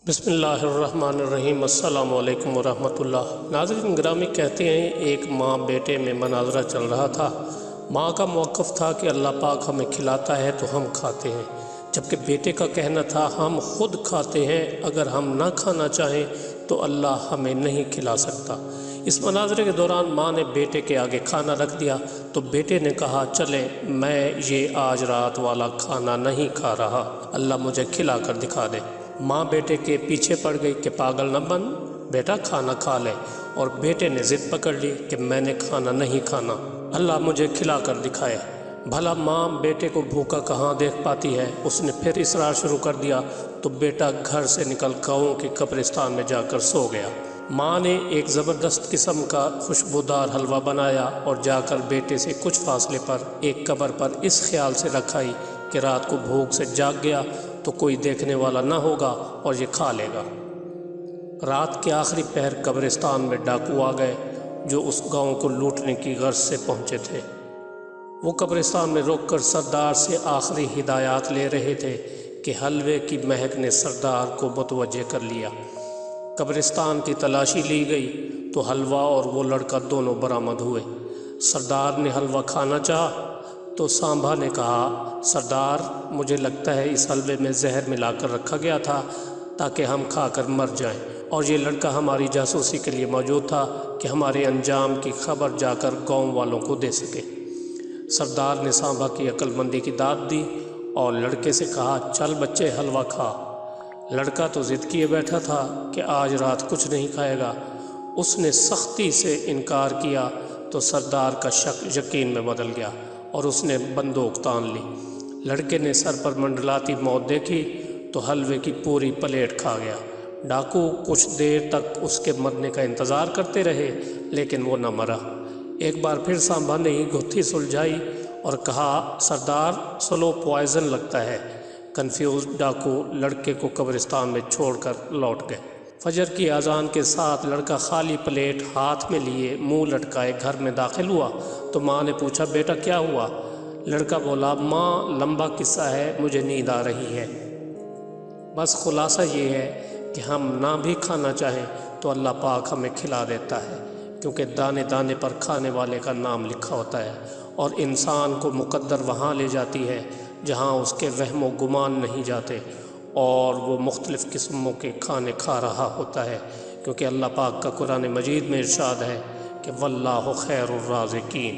بسم اللہ الرحمن الرحیم۔ السلام علیکم ورحمۃ اللہ۔ ناظرین گرامی، کہتے ہیں ایک ماں بیٹے میں مناظرہ چل رہا تھا۔ ماں کا موقف تھا کہ اللہ پاک ہمیں کھلاتا ہے تو ہم کھاتے ہیں، جبکہ بیٹے کا کہنا تھا ہم خود کھاتے ہیں، اگر ہم نہ کھانا چاہیں تو اللہ ہمیں نہیں کھلا سکتا۔ اس مناظرے کے دوران ماں نے بیٹے کے آگے کھانا رکھ دیا تو بیٹے نے کہا چلے میں یہ آج رات والا کھانا نہیں کھا رہا، اللہ مجھے کھلا کر دکھا دے۔ ماں بیٹے کے پیچھے پڑ گئی کہ پاگل نہ بن بیٹا، کھانا کھا لے، اور بیٹے نے ضد پکڑ لی کہ میں نے کھانا نہیں کھانا، اللہ مجھے کھلا کر دکھائے۔ بھلا ماں بیٹے کو بھوکا کہاں دیکھ پاتی ہے؟ اس نے پھر اصرار شروع کر دیا تو بیٹا گھر سے نکل گاؤں کے قبرستان میں جا کر سو گیا۔ ماں نے ایک زبردست قسم کا خوشبودار حلوہ بنایا اور جا کر بیٹے سے کچھ فاصلے پر ایک قبر پر اس خیال سے رکھائی کہ رات کو بھوک سے جاگ گیا تو کوئی دیکھنے والا نہ ہوگا اور یہ کھا لے گا۔ رات کے آخری پہر قبرستان میں ڈاکو آ گئے جو اس گاؤں کو لوٹنے کی غرض سے پہنچے تھے۔ وہ قبرستان میں رک کر سردار سے آخری ہدایات لے رہے تھے کہ حلوے کی مہک نے سردار کو متوجہ کر لیا۔ قبرستان کی تلاشی لی گئی تو حلوہ اور وہ لڑکا دونوں برآمد ہوئے۔ سردار نے حلوہ کھانا چاہا تو سانبا نے کہا سردار مجھے لگتا ہے اس حلوے میں زہر ملا کر رکھا گیا تھا تاکہ ہم کھا کر مر جائیں، اور یہ لڑکا ہماری جاسوسی کے لیے موجود تھا کہ ہمارے انجام کی خبر جا کر گاؤں والوں کو دے سکے۔ سردار نے سانبا کی عقل مندی کی داد دی اور لڑکے سے کہا چل بچے حلوہ کھا۔ لڑکا تو ضد کیے بیٹھا تھا کہ آج رات کچھ نہیں کھائے گا۔ اس نے سختی سے انکار کیا تو سردار کا شک یقین میں بدل گیا اور اس نے بندوق تان لی۔ لڑکے نے سر پر منڈلاتی موت دیکھی تو حلوے کی پوری پلیٹ کھا گیا۔ ڈاکو کچھ دیر تک اس کے مرنے کا انتظار کرتے رہے لیکن وہ نہ مرا۔ ایک بار پھر سانبا نے گتھی سلجھائی اور کہا سردار سلو پوائزن لگتا ہے۔ کنفیوز ڈاکو لڑکے کو قبرستان میں چھوڑ کر لوٹ گئے۔ فجر کی اذان کے ساتھ لڑکا خالی پلیٹ ہاتھ میں لیے منہ لٹکائے گھر میں داخل ہوا تو ماں نے پوچھا بیٹا کیا ہوا؟ لڑکا بولا ماں لمبا قصہ ہے، مجھے نیند آ رہی ہے۔ بس خلاصہ یہ ہے کہ ہم نہ بھی کھانا چاہیں تو اللہ پاک ہمیں کھلا دیتا ہے، کیونکہ دانے دانے پر کھانے والے کا نام لکھا ہوتا ہے، اور انسان کو مقدر وہاں لے جاتی ہے جہاں اس کے وہم و گمان نہیں جاتے، اور وہ مختلف قسموں کے کھانے کھا رہا ہوتا ہے، کیونکہ اللہ پاک کا قرآن مجید میں ارشاد ہے کہ واللہ خیر الرازقین۔